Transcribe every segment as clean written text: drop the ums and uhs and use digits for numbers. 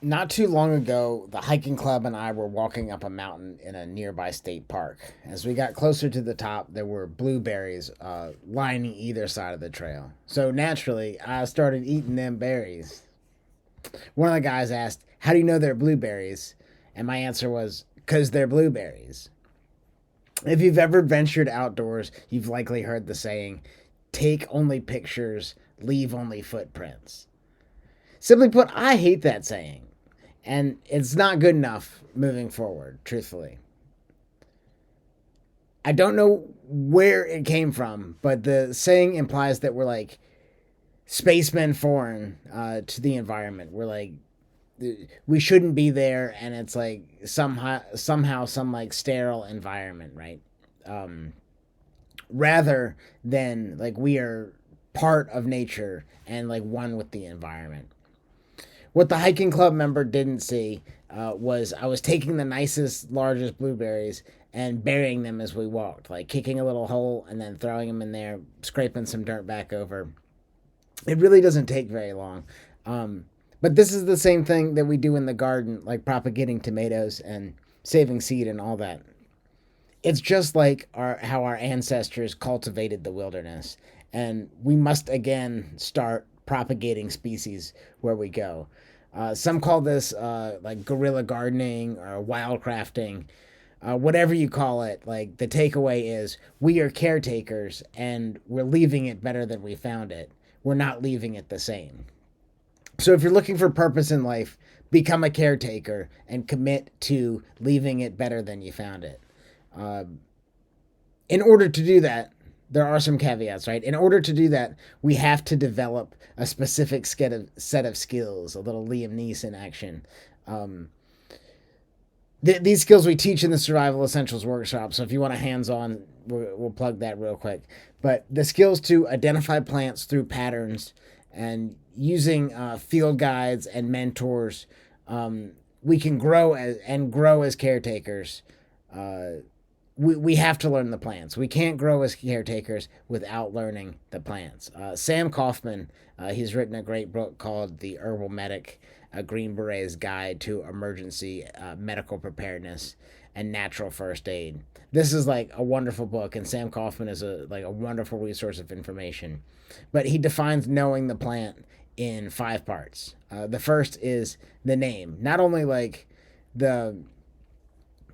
Not too long ago, the hiking club and I were walking up a mountain in a nearby state park. As we got closer to the top, there were blueberries lining either side of the trail. So naturally, I started eating them berries. One of the guys asked, "How do you know they're blueberries?" And my answer was, "Because they're blueberries." If you've ever ventured outdoors, you've likely heard the saying, "Take only pictures, leave only footprints." Simply put, I hate that saying. And it's not good enough moving forward, truthfully. I don't know where it came from, but the saying implies that we're like spacemen foreign to the environment. We're like we shouldn't be there, and it's like somehow some like sterile environment, right? Um, Rather than like we are part of nature and like one with the environment. What the hiking club member didn't see was I was taking the nicest, largest blueberries and burying them as we walked, like kicking a little hole and then throwing them in there, scraping some dirt back over. It really doesn't take very long. But this is the same thing that we do in the garden, like propagating tomatoes and saving seed and all that. It's just like how our ancestors cultivated the wilderness. And we must again start propagating species where we go. Some call this like guerrilla gardening or wildcrafting, whatever you call it. Like the takeaway is we are caretakers and we're leaving it better than we found it. We're not leaving it the same. So if you're looking for purpose in life, become a caretaker and commit to leaving it better than you found it. Uh, in order to do that, there are some caveats, right? In order to do that, we have to develop a specific set of skills, a little Liam Neeson action. Um, these skills we teach in the Survival Essentials workshop. So if you want a hands-on, we'll plug that real quick. But the skills to identify plants through patterns and using field guides and mentors, we can grow as caretakers. We have to learn the plants. We can't grow as caretakers without learning the plants. Sam Kaufman, he's written a great book called The Herbal Medic, a Green Beret's Guide to Emergency Medical Preparedness and Natural First Aid. This is like a wonderful book, and Sam Kaufman is a wonderful resource of information. But he defines knowing the plant in five parts. The first is the name, not only like the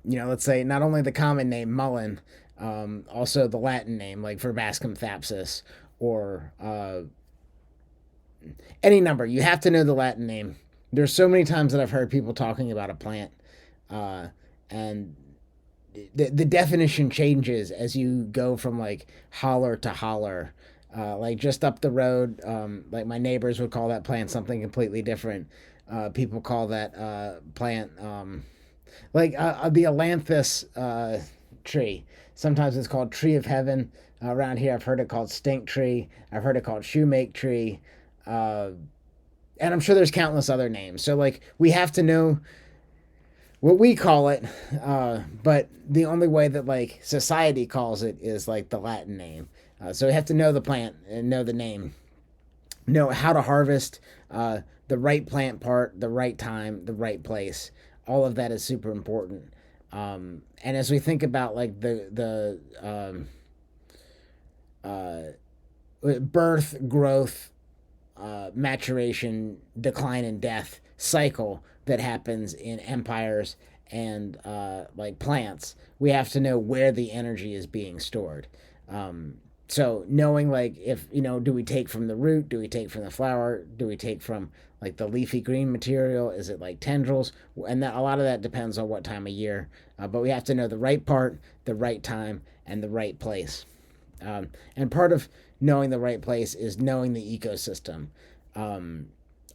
let's say not only the common name mullein, also the Latin name like Verbascum thapsus or any number. You have to know the Latin name. There's so many times that I've heard people talking about a plant, uh, and the definition changes as you go from like holler to holler. Like just up the road, like my neighbors would call that plant something completely different. People call that plant the Alanthus tree. Sometimes it's called tree of heaven. Around here, I've heard it called stink tree. I've heard it called shoemake tree. Uh, and I'm sure there's countless other names. So, like, we have to know what we call it, but the only way that, like, society calls it is, like, the Latin name. So we have to know the plant and know the name, know how to harvest, the right plant part, the right time, the right place. All of that is super important. And as we think about like birth, growth, maturation, decline, and death cycle that happens in empires and like plants, we have to know where the energy is being stored. Um, so knowing like if do we take from the root, do we take from the flower, do we take from like the leafy green material, is it like tendrils, and that a lot of that depends on what time of year, but we have to know the right part, the right time, and the right place. And part of knowing the right place is knowing the ecosystem. um,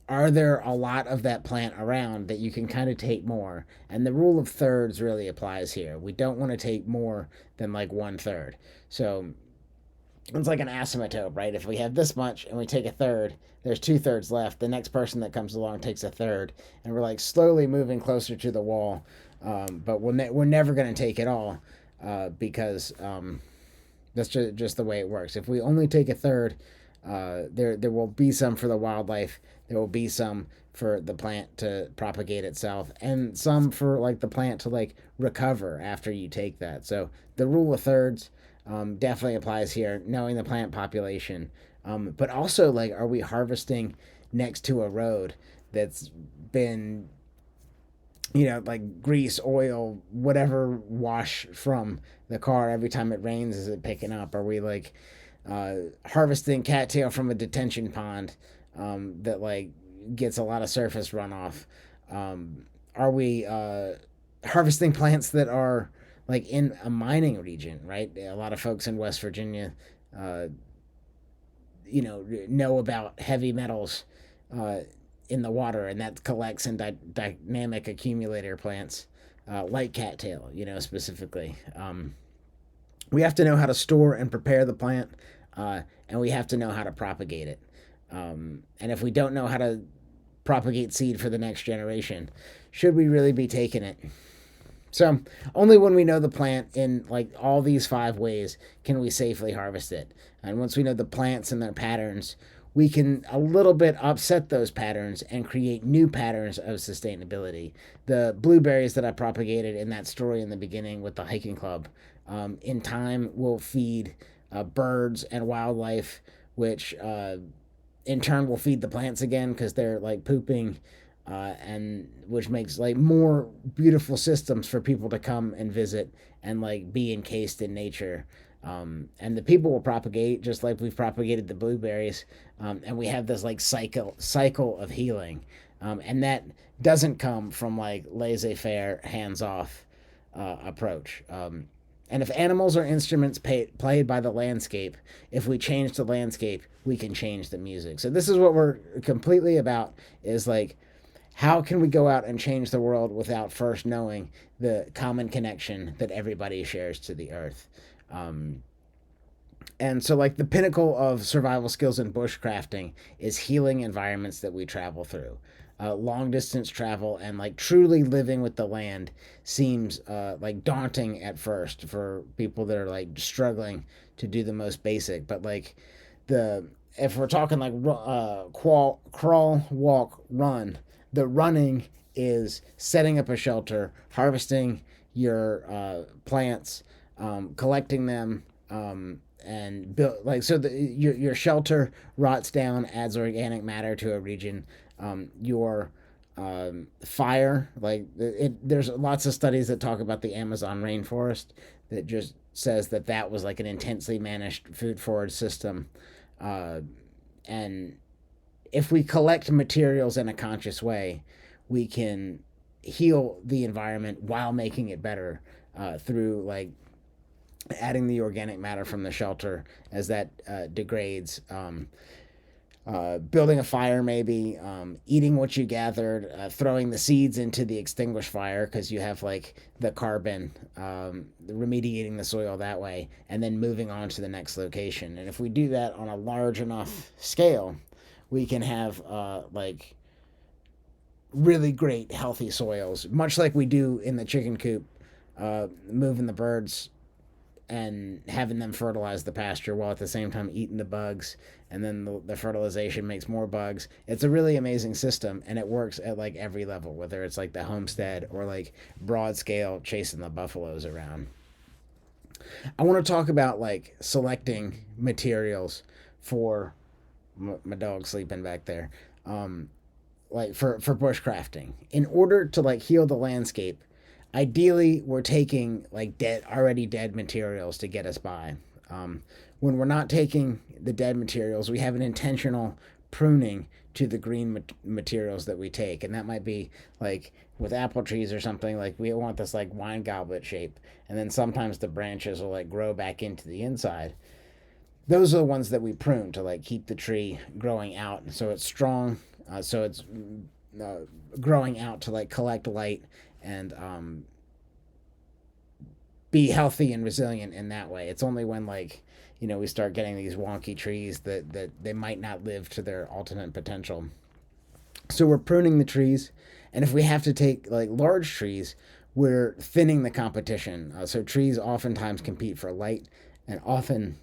are there a lot of that plant around that you can kind of take more? And the rule of thirds really applies here. We don't want to take more than like one third. So it's like an asymptote, right? If we have this much and we take a third, there's two thirds left. The next person that comes along takes a third, and we're like slowly moving closer to the wall. But we're never going to take it all because that's just the way it works. If we only take a third, There will be some for the wildlife. There will be some for the plant to propagate itself, and some for like the plant to like recover after you take that. So the rule of thirds definitely applies here. Knowing the plant population, but also like, are we harvesting next to a road that's been, like grease, oil, whatever wash from the car every time it rains? Is it picking up? Are we like harvesting cattail from a detention pond that like gets a lot of surface runoff? Are we harvesting plants that are like in a mining region, right? A lot of folks in West Virginia, uh, know about heavy metals uh, in the water, and that collects in dynamic accumulator plants like cattail, specifically. We have to know how to store and prepare the plant, and we have to know how to propagate it. And if we don't know how to propagate seed for the next generation, should we really be taking it? So only when we know the plant in like all these five ways can we safely harvest it. And once we know the plants and their patterns, we can a little bit upset those patterns and create new patterns of sustainability. The blueberries that I propagated in that story in the beginning with the hiking club, in time will feed birds and wildlife, which in turn will feed the plants again because they're like pooping, and which makes like more beautiful systems for people to come and visit and like be encased in nature. And the people will propagate just like we've propagated the blueberries, and we have this like cycle of healing, and that doesn't come from like laissez-faire, hands-off approach. And if animals are instruments played by the landscape, if we change the landscape, we can change the music. So this is what we're completely about: is like, how can we go out and change the world without first knowing the common connection that everybody shares to the earth? Um, and so, like, the pinnacle of survival skills in bushcrafting is healing environments that we travel through. Long distance travel and like truly living with the land seems like daunting at first for people that are like struggling to do the most basic. But like, the if we're talking like crawl, walk, run, the running is setting up a shelter, harvesting your plants, collecting them, and build like, so your shelter rots down, adds organic matter to a region. Your fire, like there's lots of studies that talk about the Amazon rainforest that just says that that was like an intensely managed food forage system. uh, and if we collect materials in a conscious way, we can heal the environment while making it better, through like adding the organic matter from the shelter as that degrades. Building a fire, maybe, eating what you gathered, throwing the seeds into the extinguished fire because you have like the carbon, remediating the soil that way, and then moving on to the next location. And if we do that on a large enough scale, we can have like really great healthy soils, much like we do in the chicken coop, moving the birds and having them fertilize the pasture while at the same time eating the bugs, and then the fertilization makes more bugs. It's a really amazing system, and it works at like every level, whether it's like the homestead or like broad scale chasing the buffaloes around. I want to talk about like selecting materials for my dog sleeping back there, like for bushcrafting in order to like heal the landscape. Ideally, we're taking like already dead materials to get us by. When we're not taking the dead materials, we have an intentional pruning to the green materials that we take, and that might be like with apple trees or something. Like, we want this like wine goblet shape, and then sometimes the branches will like grow back into the inside. Those are the ones that we prune to like keep the tree growing out so it's strong, so it's uh, growing out to like collect light and be healthy and resilient in that way. It's only when like, we start getting these wonky trees that they might not live to their ultimate potential. So we're pruning the trees, and if we have to take like large trees, we're thinning the competition. So trees oftentimes compete for light, and often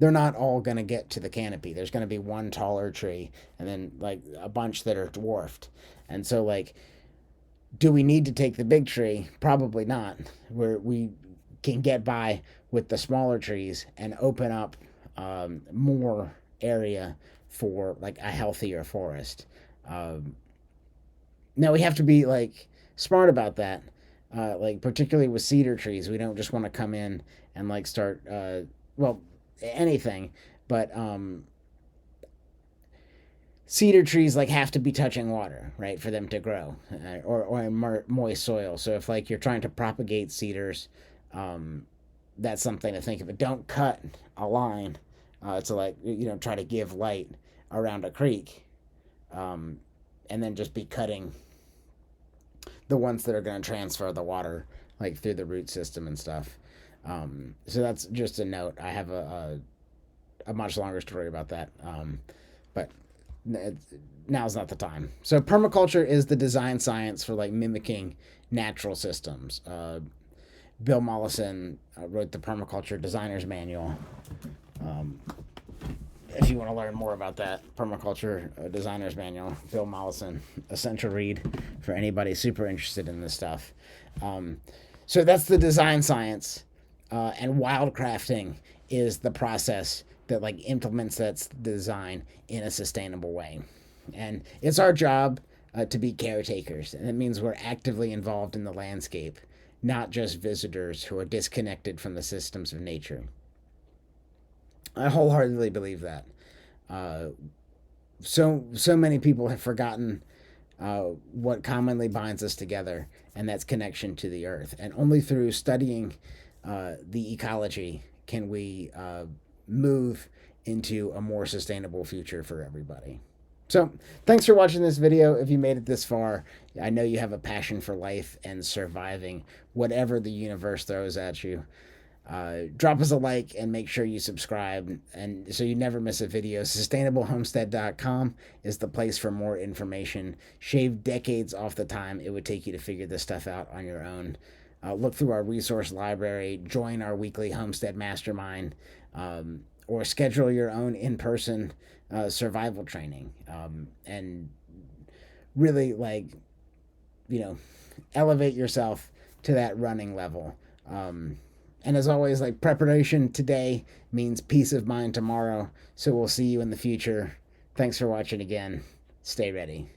they're not all going to get to the canopy. There's going to be one taller tree and then like a bunch that are dwarfed. And so like, do we need to take the big tree? Probably not. Where we can get by with the smaller trees and open up more area for like a healthier forest. Um, Now we have to be like smart about that. Like particularly with cedar trees, we don't just want to come in and like start well anything, but cedar trees like have to be touching water, right, for them to grow, or moist soil. So if like you're trying to propagate cedars, um, that's something to think of. But don't cut a line to like try to give light around a creek, um, and then just be cutting the ones that are going to transfer the water like through the root system and stuff. So that's just a note. I have a much longer story about that, but now's not the time. So permaculture is the design science for like mimicking natural systems. Bill Mollison wrote the Permaculture Designer's Manual. Um, if you want to learn more about that, Permaculture Designer's Manual, Bill Mollison, essential read for anybody super interested in this stuff. So that's the design science, and wildcrafting is the process that like implements that design in a sustainable way. And it's our job to be caretakers, and it means we're actively involved in the landscape, not just visitors who are disconnected from the systems of nature. I wholeheartedly believe that. Uh, so many people have forgotten what commonly binds us together, and that's connection to the earth. And only through studying the ecology can we move into a more sustainable future for everybody. So, thanks for watching this video. If you made it this far, I know you have a passion for life and surviving whatever the universe throws at you. Drop us a like and make sure you subscribe, and so you never miss a video. SustainableHomestead.com is the place for more information. Shave decades off the time it would take you to figure this stuff out on your own. Look through our resource library, join our weekly homestead mastermind, or schedule your own in-person survival training, and really like elevate yourself to that running level. And as always, like, preparation today means peace of mind tomorrow. So we'll see you in the future. Thanks for watching again. Stay ready.